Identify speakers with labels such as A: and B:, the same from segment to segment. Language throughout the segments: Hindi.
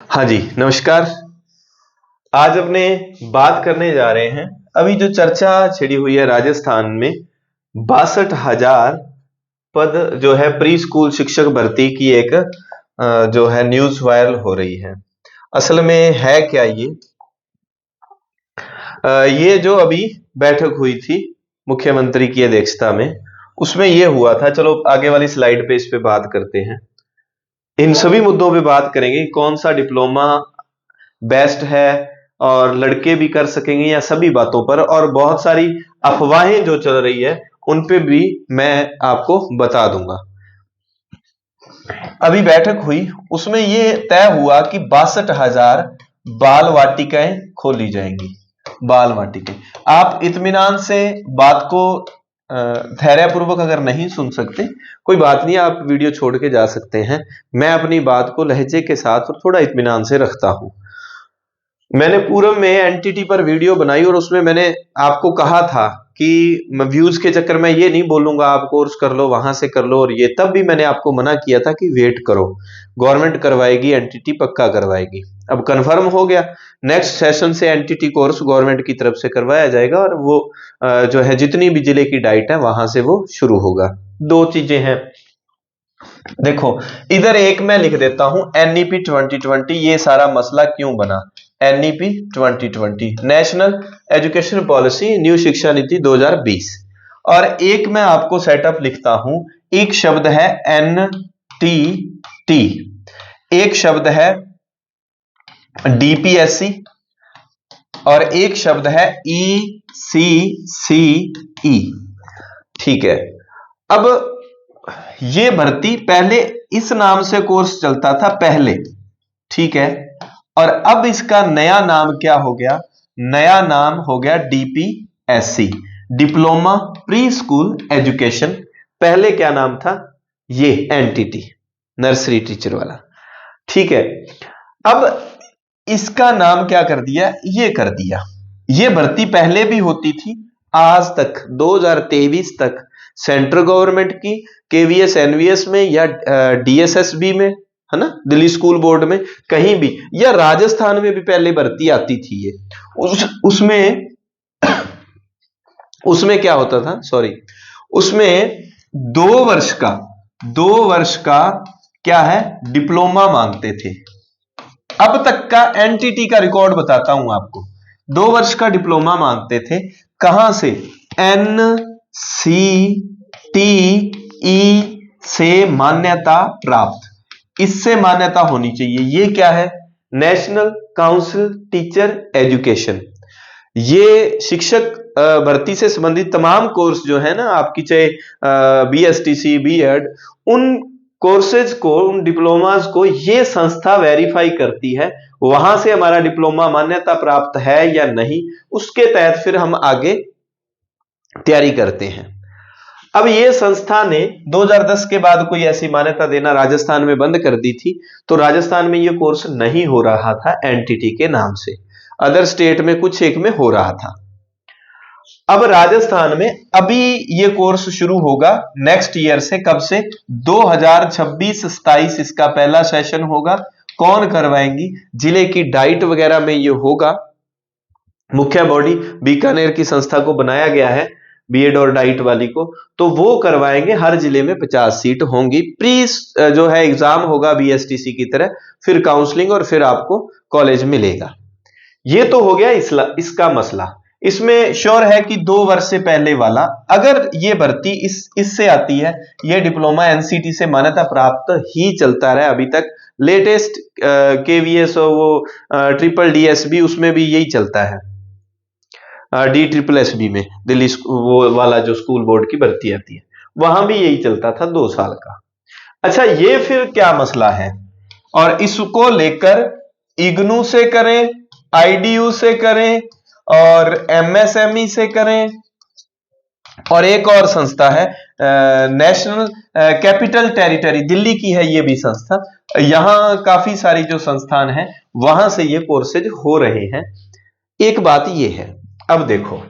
A: हाँ जी, नमस्कार। आज अपने बात करने जा रहे हैं, अभी जो चर्चा छिड़ी हुई है राजस्थान में 62,000 पद जो है प्री स्कूल शिक्षक भर्ती की एक जो है न्यूज वायरल हो रही है। असल में है क्या ये जो अभी बैठक हुई थी मुख्यमंत्री की अध्यक्षता में, उसमें ये हुआ था। चलो आगे वाली स्लाइड पे इस पे बात करते हैं। इन सभी मुद्दों पे बात करेंगे, कौन सा डिप्लोमा बेस्ट है और लड़के भी कर सकेंगे या सभी बातों पर, और बहुत सारी अफवाहें जो चल रही है उन पे भी मैं आपको बता दूंगा। अभी बैठक हुई, उसमें ये तय हुआ कि 62,000 बाल वाटिकाएं खोली जाएंगी। बाल वाटिकाएं, आप इत्मीनान से बात को धैर्यपूर्वक अगर नहीं सुन सकते, कोई बात नहीं, आप वीडियो छोड़ के जा सकते हैं। मैं अपनी बात को लहजे के साथ और थोड़ा इत्मीनान से रखता हूं। मैंने पूरब में एनटीटी पर वीडियो बनाई और उसमें मैंने आपको कहा था कि मैं व्यूज के चक्कर में ये नहीं बोलूंगा आप कोर्स कर लो, वहां से कर लो, और ये तब भी मैंने आपको मना किया था कि वेट करो, गवर्नमेंट करवाएगी, एनटीटी पक्का करवाएगी। अब कंफर्म हो गया, नेक्स्ट सेशन से एनटीटी कोर्स गवर्नमेंट की तरफ से करवाया जाएगा और वो जो है जितनी भी जिले की डाइट है वहां से वो शुरू होगा। दो चीजें हैं, देखो इधर एक मैं लिख देता हूं एनईपी 2020। ये सारा मसला क्यों बना? NEP 2020 national education policy new शिक्षा नीति 2020, और एक मैं आपको सेटअप लिखता हूं। एक शब्द है एनटीटी, एक शब्द है डीपीएससी, और एक शब्द है ईसीसीई। ठीक है, अब ये भर्ती पहले इस नाम से कोर्स चलता था पहले, ठीक है, और अब इसका नया नाम क्या हो गया? नया नाम हो गया DPSC, diploma pre school education. पहले क्या नाम था? ये एनटीटी, नर्सरी टीचर वाला। ठीक है, अब इसका नाम क्या कर दिया? ये कर दिया। ये भर्ती पहले भी होती थी, आज तक 2023 तक सेंट्रल गवर्नमेंट की केवीएस एनवीएस में या डीएसएसबी में, है ना, दिल्ली स्कूल बोर्ड में, कहीं भी, या राजस्थान में भी पहले भर्ती आती थी ये। उसमें क्या होता था, सॉरी, उसमें 2 वर्ष का क्या है, डिप्लोमा मांगते थे। अब तक का एनटीटी का रिकॉर्ड बताता हूं आपको। 2 वर्ष का डिप्लोमा मांगते थे, कहां से? एनसीटीई से मान्यता प्राप्त, इससे मान्यता होनी चाहिए। ये क्या है? National council teacher education. ये शिक्षक भर्ती से संबंधित तमाम कोर्स जो है ना आपकी, चाहे बीएसटीसी, बीएड, उन कोर्सेज को, उन डिप्लोमास को ये संस्था वेरीफाई करती है, वहां से हमारा डिप्लोमा मान्यता प्राप्त है या नहीं, उसके तहत फिर हम आगे तैयारी करते हैं। अब ये संस्था ने 2010 के बाद कोई ऐसी मान्यता देना राजस्थान में बंद कर दी थी, तो राजस्थान में ये कोर्स नहीं हो रहा था एनटीटी के नाम से। अदर स्टेट में कुछ एक में हो रहा था। अब राजस्थान में अभी ये कोर्स शुरू होगा नेक्स्ट ईयर से। कब से? 2026-27 इसका पहला सेशन होगा। कौन करवाएंगी? जिले की डाइट वगैरह में ये होगा। मुख्य बॉडी बीकानेर की संस्था को बनाया गया है, बीएड और डाइट वाली को, तो वो करवाएंगे। हर जिले में 50 सीट होंगी। प्री जो है एग्जाम होगा बीएसटीसी की तरह, फिर काउंसलिंग, और फिर आपको कॉलेज मिलेगा। ये तो हो गया इसका मसला। इसमें श्योर है कि 2 वर्ष से पहले वाला, अगर ये भर्ती इससे आती है, ये डिप्लोमा एनसीटी से मान्यता प्राप्त ही चलता रहा अभी तक। लेटेस्ट केवीएस और वो ट्रिपल डीएसबी, उसमें भी यही चलता है। डी ट्रिपल एसबी में, दिल्ली वो वाला जो स्कूल बोर्ड की भर्ती आती है, वहां भी यही चलता था 2 साल का। अच्छा, ये फिर क्या मसला है? और इसको लेकर इग्नू से करें, आईडीयू से करें, और एमएसएमई से करें, और एक और संस्था है नेशनल कैपिटल टेरिटरी, दिल्ली की है ये भी संस्था। यहां काफी सारी जो संस्थान है वहां से ये कोर्सेज हो रहे हैं। एक बात ये है, अब देखो,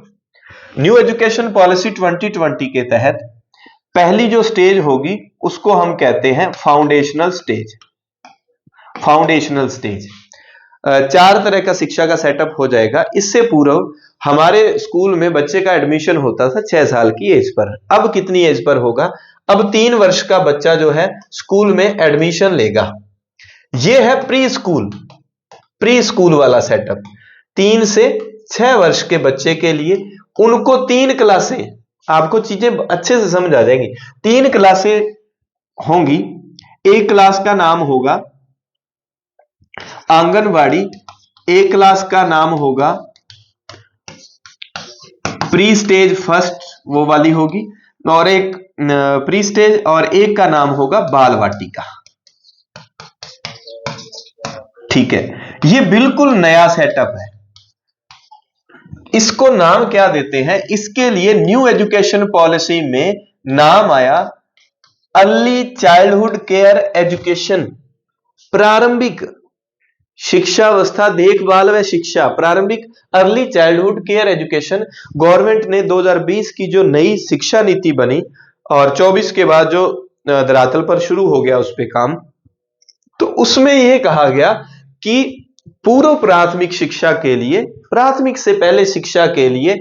A: न्यू एजुकेशन पॉलिसी 2020 के तहत पहली जो स्टेज होगी उसको हम कहते हैं फाउंडेशनल स्टेज। Foundational stage. 4 तरह का शिक्षा का सेटअप हो जाएगा। इससे पूर्व हमारे स्कूल में बच्चे का एडमिशन होता था 6 साल की एज पर। अब कितनी एज पर होगा? अब 3 वर्ष का बच्चा जो है स्कूल में एडमिशन लेगा। यह है प्री स्कूल वाला सेटअप। 3 से 6 वर्ष के बच्चे के लिए उनको 3 क्लासें, आपको चीजें अच्छे से समझ आ जाएंगी। 3 क्लासें होंगी। एक क्लास का नाम होगा आंगनवाड़ी, एक क्लास का नाम होगा प्री स्टेज फर्स्ट, वो वाली होगी, और एक प्री स्टेज, और एक का नाम होगा बाल वाटिका। ठीक है, ये बिल्कुल नया सेटअप है। इसको नाम क्या देते हैं? इसके लिए न्यू एजुकेशन पॉलिसी में नाम आया अर्ली चाइल्डहुड केयर एजुकेशन। प्रारंभिक शिक्षावस्था देखभाल व शिक्षा, प्रारंभिक early childhood care education. Government ने 2020 की जो नई शिक्षा नीति बनी और 24 के बाद जो धरातल पर शुरू हो गया उस पे काम, तो उसमें यह कहा गया कि पूर्व प्राथमिक शिक्षा के लिए, प्राथमिक से पहले शिक्षा के लिए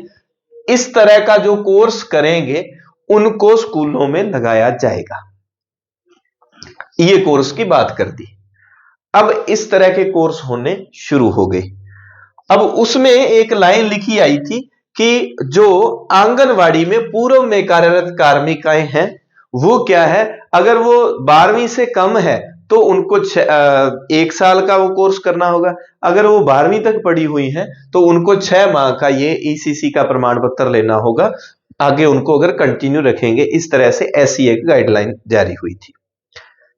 A: इस तरह का जो कोर्स करेंगे उनको स्कूलों में लगाया जाएगा। ये कोर्स की बात कर दी। अब इस तरह के कोर्स होने शुरू हो गए। अब उसमें एक लाइन लिखी आई थी कि जो आंगनवाड़ी में पूर्व में कार्यरत कार्मिकाएं हैं वो क्या है, अगर वो 12वीं से कम है तो उनको 1 साल का वो कोर्स करना होगा। अगर वो 12वीं तक पढ़ी हुई है तो उनको 6 माह का ये ईसीसी का प्रमाण पत्र लेना होगा, आगे उनको अगर कंटिन्यू रखेंगे। इस तरह से ऐसी एक गाइडलाइन जारी हुई थी,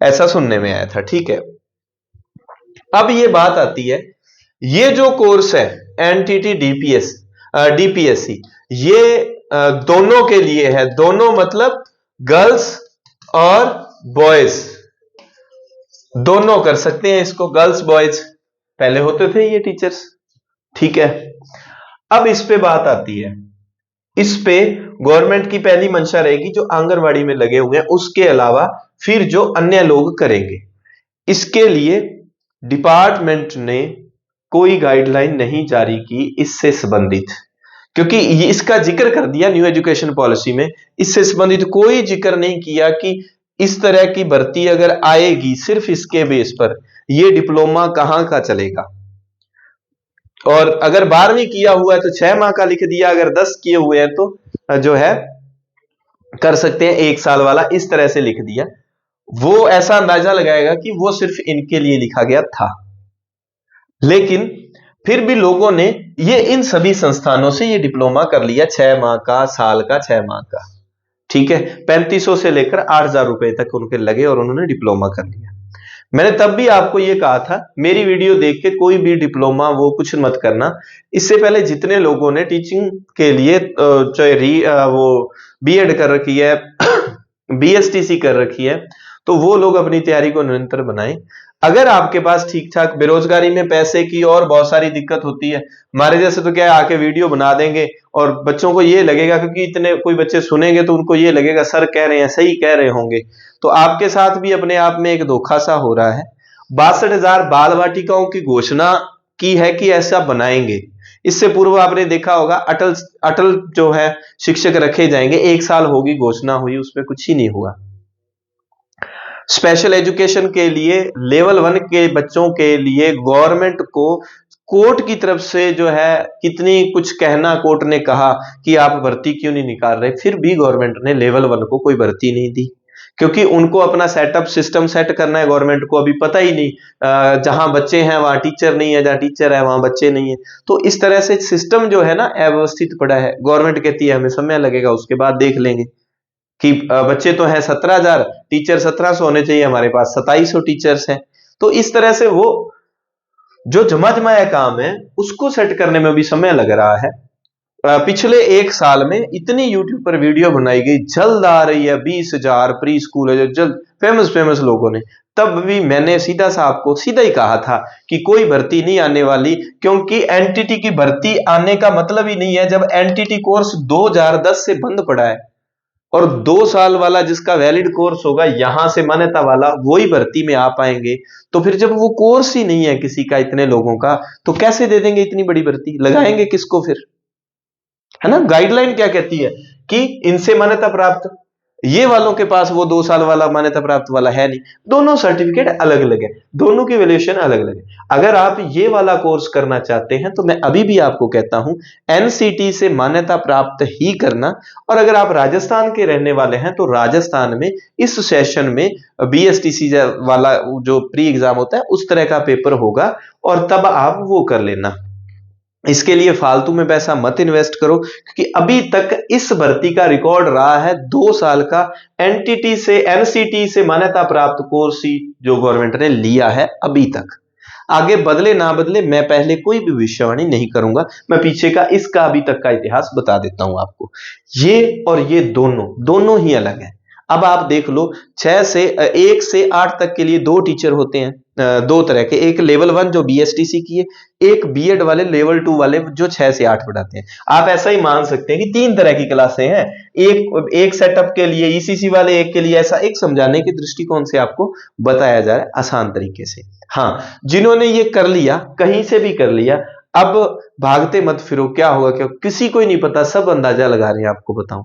A: ऐसा सुनने में आया था। ठीक है, अब ये बात आती है, ये जो कोर्स है एनटीटी डीपीएससी, ये दोनों के लिए है। दोनों मतलब गर्ल्स और बॉयज दोनों कर सकते हैं इसको, गर्ल्स बॉयज पहले होते थे ये टीचर्स। ठीक है, अब इस पे बात आती है। इस पे गवर्नमेंट की पहली मंशा रहेगी जो आंगनवाड़ी में लगे हुए हैं, उसके अलावा फिर जो अन्य लोग करेंगे। इसके लिए डिपार्टमेंट ने कोई गाइडलाइन नहीं जारी की इससे संबंधित, क्योंकि इसका जिक्र कर दिया न्यू एजुकेशन पॉलिसी में, इससे संबंधित कोई जिक्र नहीं किया कि इस तरह की भर्ती अगर आएगी सिर्फ इसके बेस पर ये डिप्लोमा कहां का चलेगा। और अगर 12वीं किया हुआ है तो 6 माह का लिख दिया, अगर 10 किए हुए हैं तो जो है कर सकते हैं 1 साल वाला, इस तरह से लिख दिया। वो ऐसा अंदाजा लगाएगा कि वो सिर्फ इनके लिए लिखा गया था। लेकिन फिर भी लोगों ने ये इन सभी संस्थानों से ये डिप्लोमा कर लिया, 6 माह का, साल का, 6 माह का। ठीक है, 3500 से लेकर 8000 रुपए तक उनके लगे और उन्होंने डिप्लोमा कर लिया। मैंने तब भी आपको ये कहा था, मेरी वीडियो देख के कोई भी डिप्लोमा वो कुछ मत करना। इससे पहले जितने लोगों ने टीचिंग के लिए चाहे वो बीएड कर रखी है, बीएसटीसी कर रखी है, तो वो लोग अपनी तैयारी को निरंतर बनाएं। अगर आपके पास ठीक ठाक, बेरोजगारी में पैसे की और बहुत सारी दिक्कत होती है, हमारे जैसे तो क्या है, आके वीडियो बना देंगे और बच्चों को ये लगेगा, क्योंकि इतने कोई बच्चे सुनेंगे तो उनको ये लगेगा सर कह रहे हैं, सही कह रहे होंगे। तो आपके साथ भी अपने आप में एक धोखा सा हो रहा है। 62,000 बाल वाटिकाओं की घोषणा की है कि ऐसा बनाएंगे। इससे पूर्व आपने देखा होगा अटल जो है शिक्षक रखे जाएंगे, 1 साल होगी घोषणा हुई, उसमें कुछ ही नहीं हुआ। स्पेशल एजुकेशन के लिए लेवल 1 के बच्चों के लिए गवर्नमेंट को कोर्ट की तरफ से जो है कितनी कुछ कहना, कोर्ट ने कहा कि आप भर्ती क्यों नहीं निकाल रहे, फिर भी गवर्नमेंट ने लेवल 1 को कोई भर्ती नहीं दी, क्योंकि उनको अपना सेटअप सिस्टम सेट करना है। गवर्नमेंट को अभी पता ही नहीं, जहां बच्चे हैं वहां टीचर नहीं है, जहां टीचर है वहां बच्चे नहीं है। तो इस तरह से सिस्टम जो है ना अव्यवस्थित पड़ा है। गवर्नमेंट कहती है हमें समय लगेगा, उसके बाद देख लेंगे कि बच्चे तो हैं 17,000, टीचर 1700 होने चाहिए, हमारे पास 2700 टीचर्स हैं। तो इस तरह से वो जो जमा जमाया काम है उसको सेट करने में भी समय लग रहा है। पिछले 1 साल में इतनी यूट्यूब पर वीडियो बनाई गई, जल्द आ रही है 20,000 प्री स्कूल है जो जल्द, फेमस लोगों ने, तब भी मैंने सीधा सा आपको सीधा ही कहा था कि कोई भर्ती नहीं आने वाली, क्योंकि एनटीटी की भर्ती आने का मतलब ही नहीं है जब एनटीटी कोर्स 2010 से बंद पड़ा है। और 2 साल वाला जिसका वैलिड कोर्स होगा यहां से मान्यता वाला वही भर्ती में आ पाएंगे। तो फिर जब वो कोर्स ही नहीं है किसी का इतने लोगों का, तो कैसे दे देंगे इतनी बड़ी भर्ती, लगाएंगे किसको फिर, है ना। गाइडलाइन क्या कहती है कि इनसे मान्यता प्राप्त, ये वालों के पास वो 2 साल वाला मान्यता प्राप्त वाला है नहीं, दोनों सर्टिफिकेट अलग अलग है, दोनों की वैल्यूएशन अलग अलग है। अगर आप ये वाला कोर्स करना चाहते हैं तो मैं अभी भी आपको कहता हूं एनसीटी से मान्यता प्राप्त ही करना। और अगर आप राजस्थान के रहने वाले हैं तो राजस्थान में इस सेशन में बीएसटीसी वाला जो प्री एग्जाम होता है उस तरह का पेपर होगा, और तब आप वो कर लेना। इसके लिए फालतू में पैसा मत इन्वेस्ट करो, क्योंकि अभी तक इस भर्ती का रिकॉर्ड रहा है 2 साल का एनटीटी से एनसीटी से मान्यता प्राप्त कोर्स ही जो गवर्नमेंट ने लिया है अभी तक। आगे बदले ना बदले मैं पहले कोई भी भविष्यवाणी नहीं करूंगा, मैं पीछे का इसका अभी तक का इतिहास बता देता हूं आपको। ये और ये दोनों ही अलग है। अब आप देख लो 1 से 8 तक के लिए 2 टीचर होते हैं, 2 तरह के, एक लेवल 1 जो बीएसटीसी की है, एक बीएड वाले लेवल 2 वाले जो 6 से 8 पढ़ाते हैं। आप ऐसा ही मान सकते हैं कि 3 तरह की क्लासें हैं, एक सेटअप के लिए ईसीसी वाले, एक के लिए ऐसा, एक समझाने के दृष्टिकोण से आपको बताया जा रहा है आसान तरीके से। हाँ, जिन्होंने ये कर लिया, कहीं से भी कर लिया, अब भागते मत फिरो, क्या होगा क्या, किसी को ही नहीं पता, सब अंदाजा लगा रहे हैं। आपको बताऊं,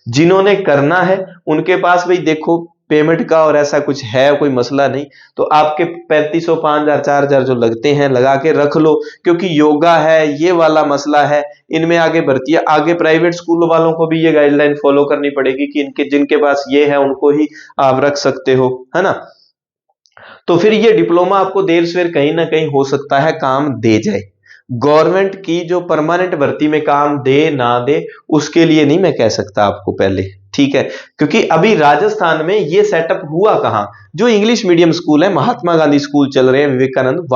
A: जिन्होंने करना है उनके पास भाई देखो पेमेंट का और ऐसा कुछ है कोई मसला नहीं, तो आपके 3500 5000 4000 जो लगते हैं लगा के रख लो, क्योंकि योगा है, ये वाला मसला है, इनमें आगे बढ़ती है। आगे प्राइवेट स्कूल वालों को भी ये गाइडलाइन फॉलो करनी पड़ेगी कि इनके जिनके पास ये है उनको ही आप रख सकते हो, है ना। तो फिर ये डिप्लोमा आपको देर सवेर कहीं ना कहीं हो सकता है काम दे जाए। गवर्नमेंट की जो परमानेंट भर्ती में काम दे ना दे उसके लिए नहीं मैं कह सकता आपको पहले, ठीक है। क्योंकि अभी राजस्थान में ये सेटअप हुआ कहां, जो इंग्लिश मीडियम स्कूल है, महात्मा गांधी स्कूल चल रहे हैं विवेकानंद,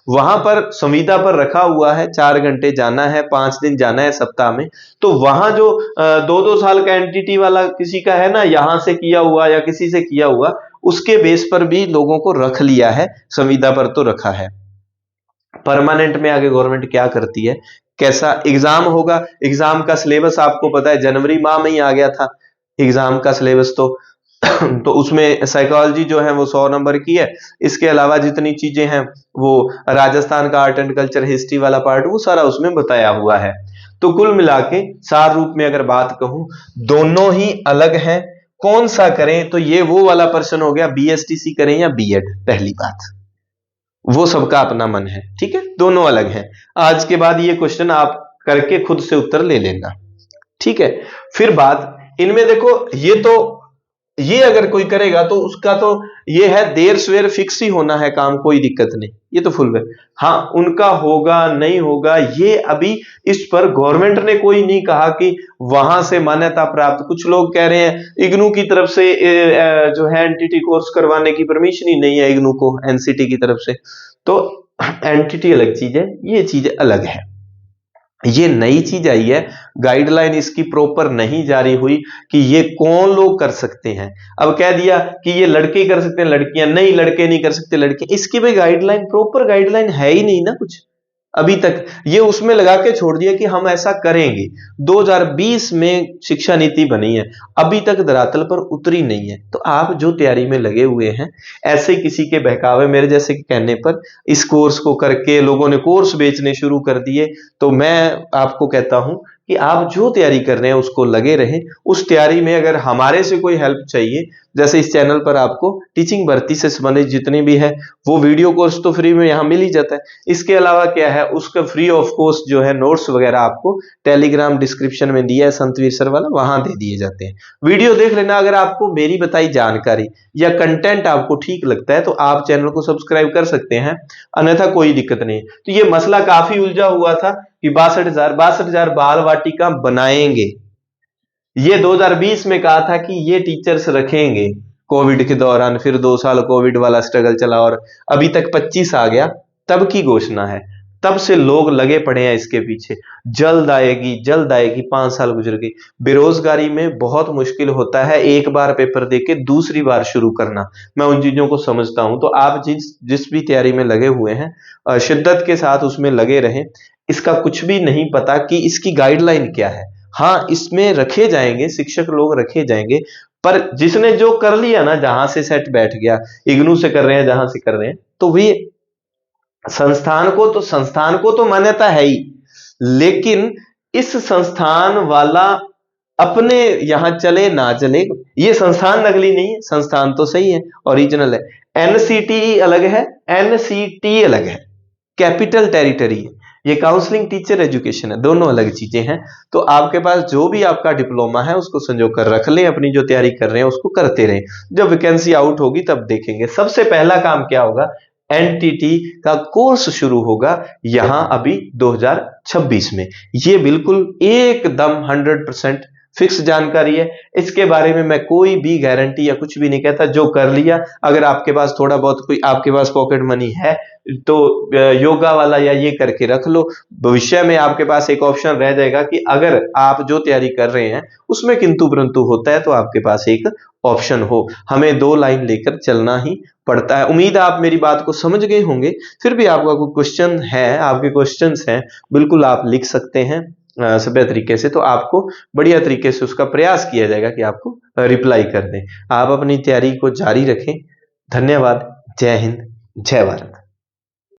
A: वहां पर संविदा पर रखा हुआ है, 4 घंटे जाना है, 5 दिन जाना है सप्ताह में। तो वहां जो 2-2 साल का एनटीटी वाला किसी का है ना, यहां से किया हुआ या किसी से किया हुआ, उसके बेस पर भी लोगों को रख लिया है, संविदा पर तो रखा है। परमानेंट में आगे गवर्नमेंट क्या करती है, कैसा एग्जाम होगा, एग्जाम का सिलेबस आपको पता है, जनवरी माह में ही आ गया था एग्जाम का सिलेबस। तो उसमें साइकोलॉजी जो है वो 100 नंबर की है, इसके अलावा जितनी चीजें हैं वो राजस्थान का आर्ट एंड कल्चर हिस्ट्री वाला पार्ट वो सारा उसमें बताया हुआ है। तो कुल मिला के सार रूप में अगर बात कहूं, दोनों ही अलग हैं। कौन सा करें, तो ये वो वाला प्रश्न हो गया, बीएसटीसी करें या बीएड, पहली बात वो सबका अपना मन है, ठीक है, दोनों अलग हैं। आज के बाद ये क्वेश्चन आप करके खुद से उत्तर ले लेना, ठीक है। फिर बात इनमें देखो, ये अगर कोई करेगा तो उसका तो ये है देर सवेर फिक्स ही होना है काम, कोई दिक्कत नहीं, ये तो फुल है। हाँ, उनका होगा नहीं होगा ये अभी इस पर गवर्नमेंट ने कोई नहीं कहा कि वहां से मान्यता प्राप्त। कुछ लोग कह रहे हैं इग्नू की तरफ से जो है एनटीटी कोर्स करवाने की परमिशन ही नहीं है इग्नू को एनसीटी की तरफ से। तो एनटीटी अलग चीज है, ये चीज अलग है, ये नई चीज आई है, गाइडलाइन इसकी प्रॉपर नहीं जारी हुई कि ये कौन लोग कर सकते हैं। अब कह दिया कि ये लड़के कर सकते हैं, लड़कियां नहीं, लड़के नहीं कर सकते, लड़कियां, इसकी भाई गाइडलाइन, प्रॉपर गाइडलाइन है ही नहीं ना कुछ अभी तक। ये उसमें लगा के छोड़ दिया कि हम ऐसा करेंगे। 2020 में शिक्षा नीति बनी है, अभी तक धरातल पर उतरी नहीं है। तो आप जो तैयारी में लगे हुए हैं, ऐसे किसी के बहकावे मेरे जैसे के कहने पर इस कोर्स को करके लोगों ने कोर्स बेचने शुरू कर दिए, तो मैं आपको कहता हूं कि आप जो तैयारी कर रहे हैं उसको लगे रहें। उस तैयारी में अगर हमारे से कोई हेल्प चाहिए, जैसे इस चैनल पर आपको टीचिंग भर्ती से संबंधित जितनी भी है वो वीडियो कोर्स तो फ्री में यहाँ मिल ही जाता है। इसके अलावा क्या है, उसका फ्री ऑफ कॉस्ट जो है नोट्स वगैरह आपको टेलीग्राम डिस्क्रिप्शन में दिया है संतवीर सर वाला, वहां दे दिए जाते हैं। वीडियो देख लेना। अगर आपको मेरी बताई जानकारी या कंटेंट आपको ठीक लगता है तो आप चैनल को सब्सक्राइब कर सकते हैं, अन्यथा कोई दिक्कत नहीं। तो ये मसला काफी उलझा हुआ था कि 62,000 बाल वाटिका बनाएंगे, ये 2020 में कहा था कि ये टीचर्स रखेंगे कोविड के दौरान, फिर 2 साल कोविड वाला स्ट्रगल चला और अभी तक 25 आ गया, तब की घोषणा है। तब से लोग लगे पड़े हैं इसके पीछे, जल्द आएगी जल्द आएगी, 5 साल गुजर गई। बेरोजगारी में बहुत मुश्किल होता है एक बार पेपर देके दूसरी बार शुरू करना, मैं उन चीजों को समझता हूं। तो आप जिस भी तैयारी में लगे हुए हैं शिद्दत के साथ उसमें लगे रहें। इसका कुछ भी नहीं पता कि इसकी गाइडलाइन क्या है। हाँ, इसमें रखे जाएंगे, शिक्षक लोग रखे जाएंगे, पर जिसने जो कर लिया ना, जहां से सेट बैठ गया, इग्नू से कर रहे हैं, जहां से कर रहे हैं, तो वे संस्थान को तो मान्यता है ही, लेकिन इस संस्थान वाला अपने यहां चले ना चले, ये संस्थान नकली नहीं है, संस्थान तो सही है, ओरिजिनल है। एनसीटी अलग है, एनसीटी अलग है, कैपिटल टेरिटरी है, ये काउंसलिंग टीचर एजुकेशन है, दोनों अलग चीजें हैं। तो आपके पास जो भी आपका डिप्लोमा है उसको संजो कर रख लें, अपनी जो तैयारी कर रहे हैं उसको करते रहें, जब वैकेंसी आउट होगी तब देखेंगे। सबसे पहला काम क्या होगा, एनटीटी का कोर्स शुरू होगा यहां अभी 2026 में, ये बिल्कुल एकदम 100% फिक्स जानकारी है, इसके बारे में मैं कोई भी गारंटी या कुछ भी नहीं कहता। जो कर लिया, अगर आपके पास थोड़ा बहुत कोई आपके पास पॉकेट मनी है तो योगा वाला या ये करके रख लो, भविष्य में आपके पास एक ऑप्शन रह जाएगा कि अगर आप जो तैयारी कर रहे हैं उसमें किंतु परंतु होता है तो आपके पास एक ऑप्शन हो। हमें 2 लाइन लेकर चलना ही पड़ता है। उम्मीद है आप मेरी बात को समझ गए होंगे। फिर भी आपका कोई क्वेश्चन है, आपके क्वेश्चंस हैं, बिल्कुल आप लिख सकते हैं सभ्य तरीके से, तो आपको बढ़िया तरीके से उसका प्रयास किया जाएगा कि आपको रिप्लाई कर दें। आप अपनी तैयारी को जारी रखें। धन्यवाद। जय हिंद, जय भारत।